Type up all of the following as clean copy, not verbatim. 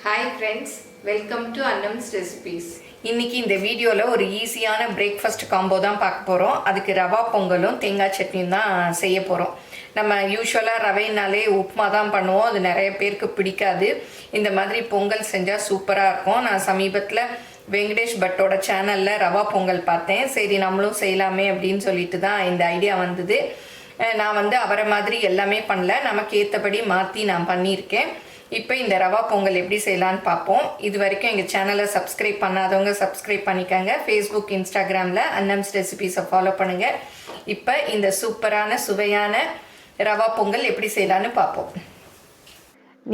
Hi friends, welcome to Annams recipes. இன்னைக்கு இந்த வீடியோல ஒரு ஈஸியான பிரேக்ஃபாஸ்ட் காம்போ தான் பார்க்க போறோம். அதுக்கு ரவா பொங்கலும் தேங்காய் சட்னியும் தான் செய்ய போறோம். நம்ம யூசுவலா ரவைனாலே உப்புமா தான் பண்ணுவோம். அது நிறைய பேருக்கு பிடிக்காது. இந்த மாதிரி பொங்கல் செஞ்சா சூப்பரா இருக்கும். நான் சமீபத்துல வெங்கடேஷ் பட்டோட சேனல்ல ரவா பொங்கல் பார்த்தேன். சரி நம்மளும் செய்யலாமே அப்படின்னு சொல்லிட்டு தான் இந்த ஐடியா வந்தது. நான் அவரை மாதிரி எல்லாமே பண்ணல, நமக்கு ஏற்றபடி மாற்றி நான் பண்ணியிருக்கேன். இப்போ இந்த ரவா பொங்கல் எப்படி செய்யலான்னு பார்ப்போம். இது வரைக்கும் எங்கள் சேனலை சப்ஸ்கிரைப் பண்ணாதவங்க சப்ஸ்கிரைப் பண்ணிக்கோங்க. ஃபேஸ்புக் இன்ஸ்டாகிராமில் அன்னம்ஸ் ரெசிபீஸை ஃபாலோ பண்ணுங்கள். இப்போ இந்த சூப்பரான சுவையான ரவா பொங்கல் எப்படி செய்யலான்னு பார்ப்போம்.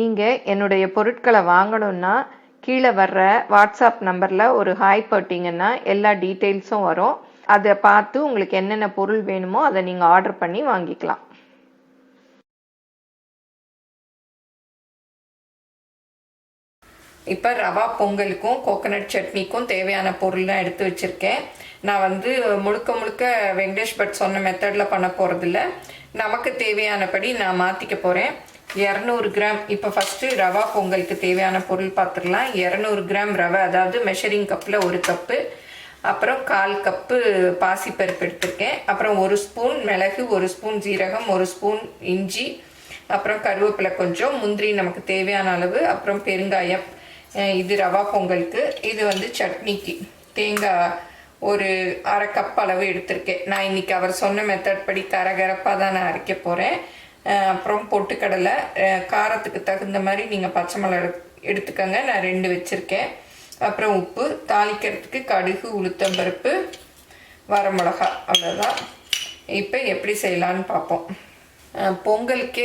நீங்கள் என்னுடைய பொருட்களை வாங்கணுன்னா கீழே வர்ற வாட்ஸ்அப் நம்பரில் ஒரு ஹாய் போட்டிங்கன்னா எல்லா டீட்டெயில்ஸும் வரும். அதை பார்த்து உங்களுக்கு என்னென்ன பொருள் வேணுமோ அதை நீங்கள் ஆர்டர் பண்ணி வாங்கிக்கலாம். இப்போ ரவா பொங்கலுக்கும் கோகனட் சட்னிக்கும் தேவையான பொருள்லாம் எடுத்து வச்சுருக்கேன். நான் முழுக்க வெங்கடேஷ் பட் சொன்ன மெத்தடில் பண்ண போகிறதில்ல. நமக்கு தேவையானபடி நான் மாற்றிக்க போகிறேன். 200 கிராம். இப்போ ஃபஸ்ட்டு ரவா பொங்கலுக்கு தேவையான பொருள் பார்த்துடலாம். 200 கிராம் ரவை, அதாவது மெஷரிங் கப்பில் 1 கப்பு. அப்புறம் 1/4 கப்பு பாசிப்பருப்பு எடுத்திருக்கேன். அப்புறம் 1 ஸ்பூன் மிளகு, 1 ஸ்பூன் ஜீரகம், 1 ஸ்பூன் இஞ்சி, அப்புறம் கருவேப்பிலை கொஞ்சம், முந்திரி நமக்கு தேவையான அளவு, அப்புறம் பெருங்காயம். இது ரவா பொங்கலுக்கு. இது சட்னிக்கு தேங்காய் ஒரு 1/2 கப் அளவு எடுத்திருக்கேன். நான் இன்றைக்கி அவர் சொன்ன மெத்தட் படி கரகரப்பாக தான் நான் அரைக்க போகிறேன். அப்புறம் பொட்டுக்கடலை, காரத்துக்கு தகுந்த மாதிரி நீங்கள் பச்சை மிளகா எடுத்துக்கோங்க. நான் 2 வச்சுருக்கேன். அப்புறம் உப்பு, தாளிக்கிறதுக்கு கடுகு, உளுத்தம்பருப்பு, வரமிளகா, அவ்வளோதான். இப்போ எப்படி செய்யலான்னு பார்ப்போம். பொங்கலுக்கே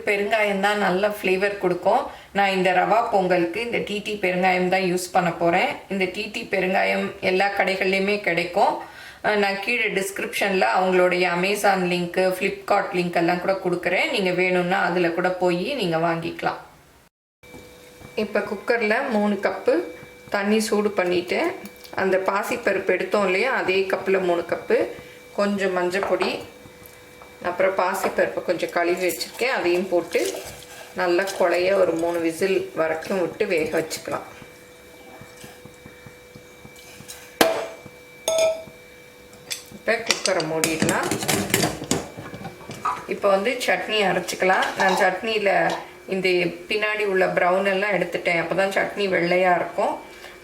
பெருங்காயம் தான் நல்ல ஃப்ளேவர் கொடுக்கும். நான் இந்த ரவா பொங்கலுக்கு இந்த டிடி பெருங்காயம் தான் யூஸ் பண்ண போகிறேன். இந்த டிடி பெருங்காயம் எல்லா கடைகள்லையுமே கிடைக்கும். நான் கீழே டிஸ்கிரிப்ஷனில் அவங்களுடைய அமேசான் லிங்க்கு, ஃப்ளிப்கார்ட் லிங்க் எல்லாம் கூட கொடுக்குறேன். நீங்கள் வேணும்னா அதில் கூட போய் நீங்கள் வாங்கிக்கலாம். இப்போ குக்கரில் 3 கப்பு தண்ணி சூடு பண்ணிவிட்டு அந்த பாசிப்பருப்பு எடுத்தோம் இல்லையா, அதே கப்பில் 3 கப்பு, கொஞ்சம் மஞ்சள் பொடி, அப்புறம் பாசிப்பருப்பை கொஞ்சம் கழுவி வச்சுருக்கேன், அதையும் போட்டு நல்லா குழைய ஒரு 3 விசில் வரைக்கும் விட்டு வேக வச்சுக்கலாம். இப்போ குக்கரை மூடிடலாம். இப்போ சட்னி அரைச்சிக்கலாம். நான் சட்னியில் இந்த பின்னாடி உள்ள ப்ரௌன் எல்லாம் எடுத்துட்டேன். அப்போ தான் சட்னி வெள்ளையாக இருக்கும்.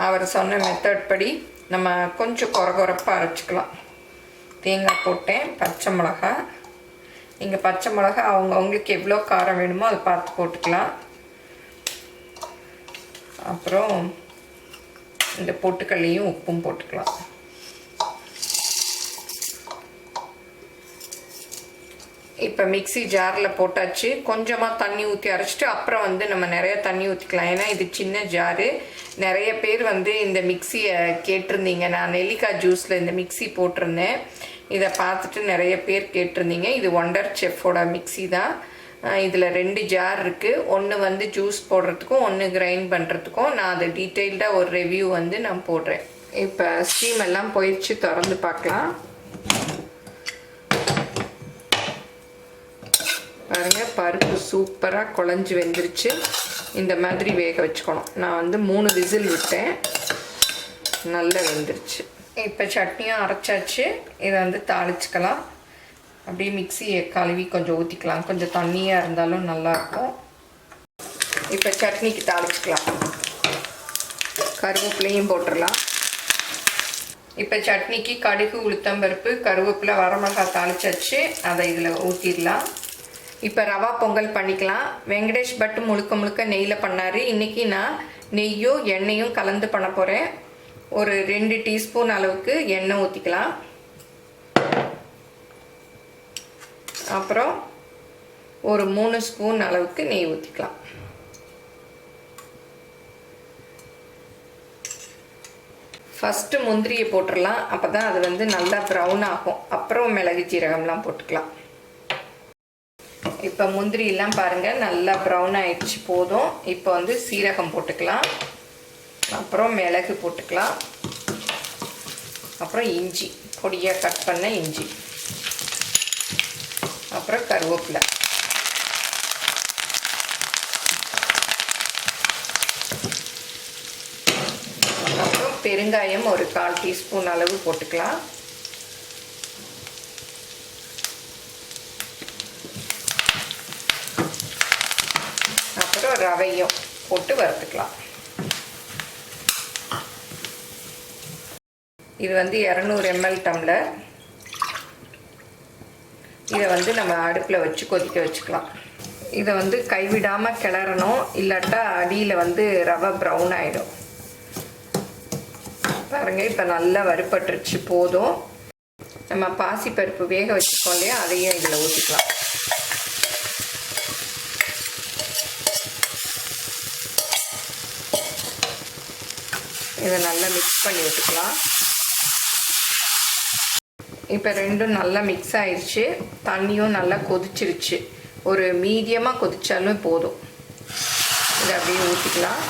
அவர் சொன்ன மெத்தட் படி நம்ம கொஞ்சம் கொரகொரப்பாக அரைச்சிக்கலாம். தேங்காய் போட்டேன், பச்சை மிளகாய். நீங்கள் பச்சை மிளகா அவங்களுக்கு எவ்வளோ காரம் வேணுமோ அதை பார்த்து போட்டுக்கலாம். அப்புறம் இந்த பொட்டுக்கல்லையும் உப்பும் போட்டுக்கலாம். இப்போ மிக்ஸி ஜாரில் போட்டாச்சு. கொஞ்சமாக தண்ணி ஊற்றி அரைச்சிட்டு அப்புறம் நம்ம நிறைய தண்ணி ஊற்றிக்கலாம். ஏன்னா இது சின்ன ஜாரு. நிறைய பேர் இந்த மிக்ஸியை கேட்டிருந்தீங்க. நான் நெல்லிக்காய் ஜூஸில் இந்த மிக்ஸி போட்டிருந்தேன். இதை பார்த்துட்டு நிறைய பேர் கேட்டிருந்தீங்க. இது ஒண்டர் செஃப்போட மிக்ஸி தான். இதில் 2 ஜார் இருக்குது. ஒன்று ஜூஸ் போடுறதுக்கும், ஒன்று கிரைண்ட் பண்ணுறதுக்கும். நான் அதை டீட்டெயில்டாக ஒரு ரிவ்யூ நான் போடுறேன். இப்போ ஸ்டீம் எல்லாம் போயிடுச்சு, திறந்து பார்க்கலாம். பாருங்கள், பருப்பு சூப்பராக குழஞ்சி வெந்துருச்சு. இந்த மாதிரி வேக வச்சுக்கணும். நான் 3 விசில் விட்டேன், நல்லா வெந்துருச்சு. இப்போ சட்னியும் அரைச்சாச்சு. இதை தாளிச்சுக்கலாம். அப்படியே மிக்ஸியை கழுவி கொஞ்சம் ஊற்றிக்கலாம். கொஞ்சம் தண்ணியாக இருந்தாலும் நல்லாயிருக்கும். இப்போ சட்னிக்கு தாளிச்சுக்கலாம். கருவேப்பிலையும் போட்டுடலாம். இப்போ சட்னிக்கு கடுகு, உளுத்தம்பருப்பு, கருவேப்பிலை, வரமிளகாய் தாளிச்சாச்சு. அதை இதில் ஊற்றிடலாம். இப்போ ரவா பொங்கல் பண்ணிக்கலாம். வெங்கடேஷ் பட்டு முழுக்க நெய்யில் பண்ணார். இன்றைக்கி நான் நெய்யும் எண்ணெயும் கலந்து பண்ண போகிறேன். ஒரு 2 டீஸ்பூன் அளவுக்கு எண்ணெய் ஊற்றிக்கலாம். அப்புறம் ஒரு 3 ஸ்பூன் அளவுக்கு நெய் ஊற்றிக்கலாம். ஃபஸ்ட்டு முந்திரியை போட்டுடலாம். அப்போ தான் அது நல்லா ப்ரௌன் ஆகும். அப்புறம் மிளகு ஜீரகம்லாம் போட்டுக்கலாம். இப்போ முந்திரியெல்லாம் பாருங்கள் நல்லா ப்ரௌன் ஆயிடுச்சு. போதும். இப்போ சீரகம் போட்டுக்கலாம். அப்புறம் மிளகு போட்டுக்கலாம். அப்புறம் இஞ்சி, பொடியாக கட் பண்ண இஞ்சி, அப்புறம் கருவேப்பிலை, பெருங்காயம் ஒரு 1/4 டீஸ்பூன் அளவு போட்டுக்கலாம். அப்புறம் ரவையும் போட்டு வறுத்துக்கலாம். இது வந்து 200 ml டம்ளர். இதை வந்து நம்ம அடுப்பில் வச்சு கொதிக்க வச்சுக்கலாம். இதை வந்து கைவிடாமல் கிளறணும், இல்லாட்டா அடியில் வந்து ரவை ப்ரௌன் ஆகிடும். பாருங்கள், இப்போ நல்லா வறுபட்டுருச்சு. போதும். நம்ம பாசிப்பருப்பு வேக வச்சுக்கோம் இல்லையா, அதையும் இதில் ஊற்றிக்கலாம். இதை நல்லா மிக்ஸ் பண்ணி விட்டுக்கலாம். இப்போ ரெண்டும் நல்லா மிக்ஸ் ஆயிடுச்சு. தண்ணியும் நல்லா கொதிச்சிருச்சு. ஒரு மீடியமாக கொதிச்சாலும் போதும். இதை அப்படியே ஊற்றிக்கலாம்.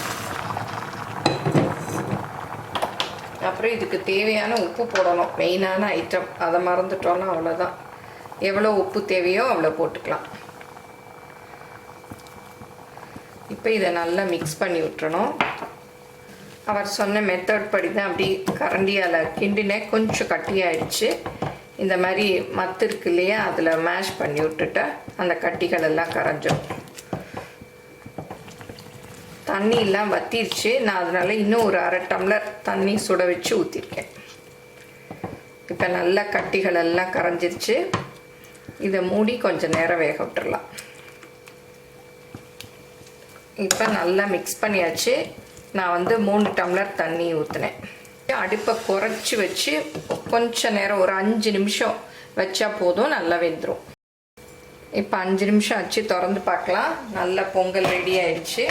அப்புறம் இதுக்கு தேவையான உப்பு போடணும், மெயினான ஐட்டம். அதை மறந்துட்டோன்னா அவ்வளோதான். எவ்வளோ உப்பு தேவையோ அவ்வளோ போட்டுக்கலாம். இப்போ இதை நல்லா மிக்ஸ் பண்ணி விட்டுறணும். அவர் சொன்ன மெத்தட் படி தான் அப்படி கரண்டியால் கிண்டினேன். கொஞ்சம் கட்டியாயிடுச்சு. இந்த மாதிரி மத்து இருக்கு இல்லையா, அதில் மேஷ் பண்ணி விட்டுட்டா அந்த கட்டிகள் எல்லாம் கரைஞ்சிடும். தண்ணி எல்லாம் வத்திருச்சு. நான் அதனால இன்னும் ஒரு 1/2 டம்ளர் தண்ணி சுட வச்சு ஊற்றிருக்கேன். இப்போ நல்லா கட்டிகள் எல்லாம் கரைஞ்சிருச்சு. இதை மூடி கொஞ்சம் நேரம் வேக விட்டுடலாம். இப்போ நல்லா மிக்ஸ் பண்ணியாச்சு. நான் வந்து 3 டம்ளர் தண்ணி ஊற்றினேன். அடுப்பை குறைச்சி வச்சு கொஞ்சம் நேரம் ஒரு 5 நிமிஷம் வச்சா போதும், நல்லா வெந்துடும். இப்போ 5 நிமிஷம் வச்சு திறந்து பார்க்கலாம். நல்லா பொங்கல் ரெடி ஆயிடுச்சு.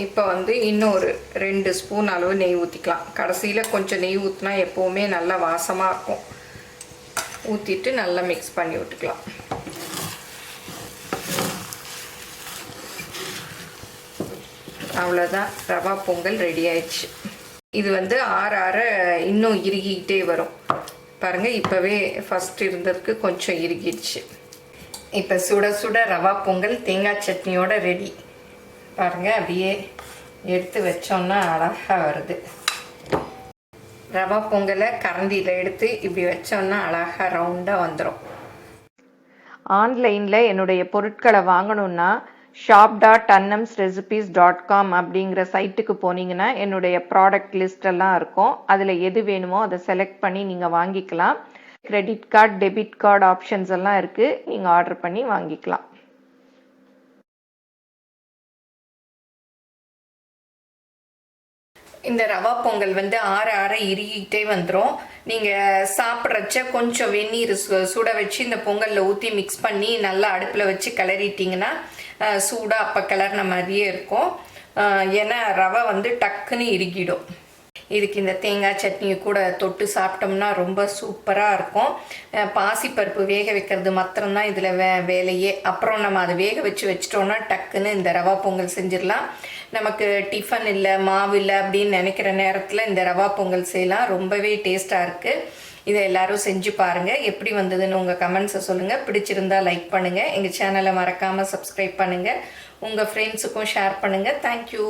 இப்போ வந்து இன்னும் ஒரு 2 ஸ்பூன் அளவு நெய் ஊற்றிக்கலாம். கடைசியில் கொஞ்சம் நெய் ஊற்றினா எப்போவுமே நல்லா வாசமாக இருக்கும். ஊற்றிட்டு நல்லா மிக்ஸ் பண்ணி விட்டுக்கலாம். அவ்வளோதான், ரவா பொங்கல் ரெடி ஆயிடுச்சு. இது வந்து ஆற ஆற இன்னும் இறுகிக்கிட்டே வரும். பாருங்கள், இப்போவே ஃபஸ்ட் இருந்ததுக்கு கொஞ்சம் இறுகிடுச்சு. இப்போ சுட சுட ரவா பொங்கல் தேங்காய் சட்னியோட ரெடி. பாருங்கள், அப்படியே எடுத்து வச்சோன்னா அழகாக வருது. ரவா பொங்கலை கரண்டியில் எடுத்து இப்படி வச்சோன்னா அழகாக ரவுண்டாக வந்துடும். ஆன்லைனில் என்னுடைய பொருட்களை வாங்கணுன்னா shop.annamsrecipes.com அப்படிங்கிற சைட்டுக்கு போனீங்கன்னா என்னுடைய ப்ராடக்ட் லிஸ்ட் எல்லாம் இருக்கும். அதில் எது வேணுமோ அதை செலக்ட் பண்ணி நீங்கள் வாங்கிக்கலாம். Credit card, debit card options எல்லாம் இருக்குது. நீங்கள் ஆர்டர் பண்ணி வாங்கிக்கலாம். இந்த ரவா பொங்கல் வந்து ஆற ஆற இறுகிட்டே வந்துடும். நீங்கள் சாப்பிட்றச்ச கொஞ்சம் வெந்நீர் சுட வச்சு இந்த பொங்கலில் ஊற்றி மிக்ஸ் பண்ணி நல்லா அடுப்பில் வச்சு கிளறிட்டிங்கன்னா சூடாக அப்போ கிளறின மாதிரியே இருக்கும். ஏன்னா ரவை வந்து டக்குன்னு இறுகிடும். இதுக்கு இந்த தேங்காய் சட்னியை கூட தொட்டு சாப்பிட்டோம்னா ரொம்ப சூப்பராக இருக்கும். பாசிப்பருப்பு வேக வைக்கிறது மாத்திரம்தான் இதில் வேலையே. அப்புறம் நம்ம அதை வேக வச்சிட்டோம்னா டக்குன்னு இந்த ரவா பொங்கல் செஞ்சிடலாம். நமக்கு டிஃபன் இல்லை, மாவு இல்லை அப்படின்னு நினைக்கிற நேரத்தில் இந்த ரவா பொங்கல் செய்யலாம். ரொம்பவே டேஸ்ட்டாக இருக்குது. இதை எல்லாரும் செஞ்சு பாருங்கள். எப்படி வந்ததுன்னு உங்கள் கமெண்ட்ஸை சொல்லுங்கள். பிடிச்சிருந்தா லைக் பண்ணுங்கள். எங்கள் சேனலை மறக்காமல் சப்ஸ்கிரைப் பண்ணுங்கள். உங்கள் ஃப்ரெண்ட்ஸுக்கும் ஷேர் பண்ணுங்கள். தேங்க்யூ.